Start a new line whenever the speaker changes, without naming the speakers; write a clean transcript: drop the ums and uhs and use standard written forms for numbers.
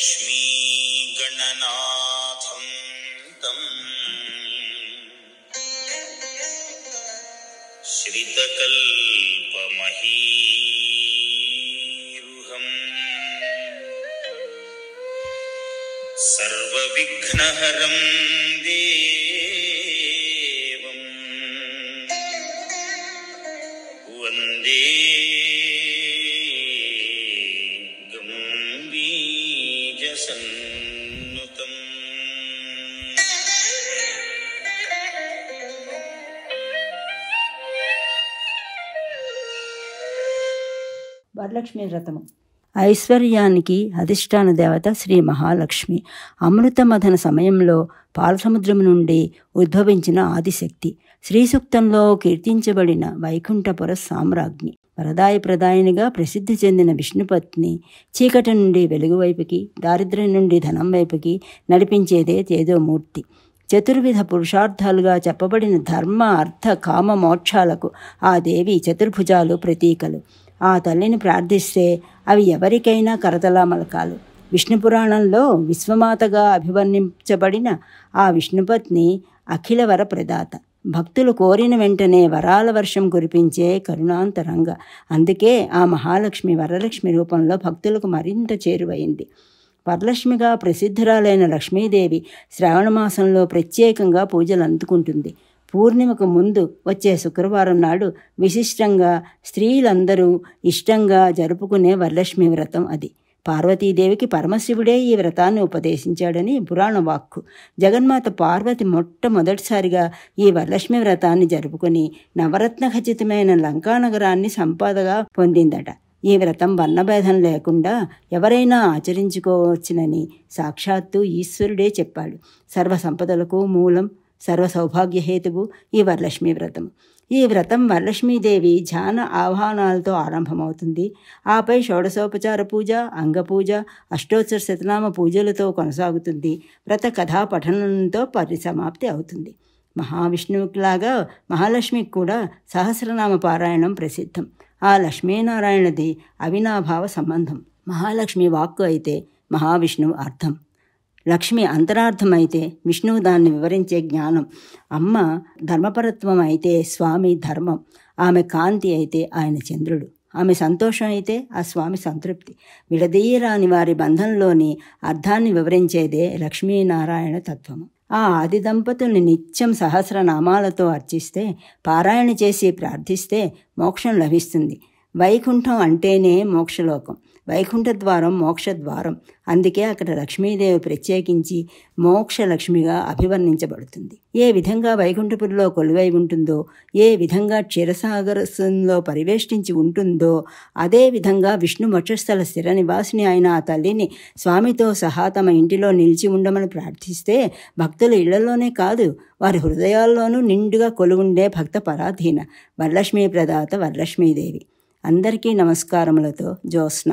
लक्ष्मी गणनाथं तं श्रितकल्पमहीरुहं सर्वविघ्नहरं देवं वन्दे गम्भीरसन्नुतम्।
వరలక్ష్మి వ్రతము. ఐశ్వర్యానికి అధిష్టాన దేవత శ్రీ మహాలక్ష్మి. అమృతమథన సమయంలో పాలసముద్రం నుండి ఉద్భవించిన ఆదిశక్తి. శ్రీసూక్తంలో కీర్తించబడిన వైకుంఠపుర సామ్రాజ్ఞి. వరదాయ ప్రదాయనిగా ప్రసిద్ధి చెందిన విష్ణుపత్ని. చీకటి నుండి వెలుగు వైపుకి, దారిద్ర్యం నుండి ధనం వైపుకి నడిపించేదే తేజోమూర్తి. చతుర్విధ పురుషార్థాలుగా చెప్పబడిన ధర్మ, అర్థ, కామ, మోక్షాలకు ఆ దేవి చతుర్భుజాలు ప్రతీకలు. ఆ తల్లిని ప్రార్థిస్తే అవి ఎవరికైనా కరతలామలకాలు. విష్ణు పురాణంలో విశ్వమాతగా అభివర్ణించబడిన ఆ విష్ణుపత్ని అఖిల వర ప్రదాత. భక్తులు కోరిన వెంటనే వరాల వర్షం కురిపించే కరుణాంతరంగ. అందుకే ఆ మహాలక్ష్మి వరలక్ష్మి రూపంలో భక్తులకు మరింత చేరువైంది. వరలక్ష్మిగా ప్రసిద్ధురాలైన లక్ష్మీదేవి శ్రావణమాసంలో ప్రత్యేకంగా పూజలు అందుకుంటుంది. పూర్ణిమకు ముందు వచ్చే శుక్రవారం నాడు విశిష్టంగా స్త్రీలందరూ ఇష్టంగా జరుపుకునే వరలక్ష్మి వ్రతం అది. పార్వతీదేవికి పరమశివుడే ఈ వ్రతాన్ని ఉపదేశించాడని పురాణ వాక్కు. జగన్మాత పార్వతి మొట్టమొదటిసారిగా ఈ వరలక్ష్మి వ్రతాన్ని జరుపుకొని నవరత్న ఖచ్చితమైన లంకానగరాన్ని సంపదగా పొందిందట. ఈ వ్రతం వర్ణభేదం లేకుండా ఎవరైనా ఆచరించుకోవచ్చునని సాక్షాత్తు ఈశ్వరుడే చెప్పాడు. సర్వ సంపదలకు మూలం, సర్వ సౌభాగ్యహేతువు ఈ వరలక్ష్మి వ్రతం. ఈ వ్రతం వరలక్ష్మీదేవి ధ్యాన ఆహ్వానాలతో ఆరంభమవుతుంది. ఆపై షోడశోపచార పూజ, అంగపూజ, అష్టోత్తర శతనామ పూజలతో కొనసాగుతుంది. వ్రత కథా పఠనంతో పరిసమాప్తి అవుతుంది. మహావిష్ణువులాగా మహాలక్ష్మికి కూడా సహస్రనామ పారాయణం ప్రసిద్ధం. ఆ లక్ష్మీనారాయణది అవినాభావ సంబంధం. మహాలక్ష్మి వాక్కు అయితే మహావిష్ణువు అర్థం. లక్ష్మి అంతరార్థమైతే విష్ణువు దాన్ని వివరించే జ్ఞానం. అమ్మ ధర్మపరత్వం అయితే స్వామి ధర్మం. ఆమె కాంతి అయితే ఆయన చంద్రుడు. ఆమె సంతోషం అయితే ఆ స్వామి సంతృప్తి. విడదీయరాని వారి బంధంలోని అర్థాన్ని వివరించేదే లక్ష్మీనారాయణ తత్వము. ఆ ఆది దంపతుల్ని నిత్యం సహస్రనామాలతో అర్చిస్తే, పారాయణ చేసి ప్రార్థిస్తే మోక్షం లభిస్తుంది. వైకుంఠం అంటేనే మోక్షలోకం. వైకుంఠ ద్వారం మోక్షద్వారం. అందుకే అక్కడ లక్ష్మీదేవి ప్రత్యేకించి మోక్షలక్ష్మిగా అభివర్ణించబడుతుంది. ఏ విధంగా వైకుంఠపురిలో కొలువై ఉంటుందో, ఏ విధంగా క్షీరసాగరంలో పరివేష్టించి ఉంటుందో, అదే విధంగా విష్ణు వక్షస్థల స్థిర నివాసిని అయిన ఆ తల్లిని స్వామితో సహా తమ ఇంటిలో నిలిచి ఉండమని ప్రార్థిస్తే భక్తుల ఇళ్లలోనే కాదు, వారి హృదయాల్లోనూ నిండుగా కొలువుండే భక్త పరాధీన వరలక్ష్మీ ప్రదాత వరలక్ష్మీదేవి. అందరికీ నమస్కారములతో జ్యోత్స్న.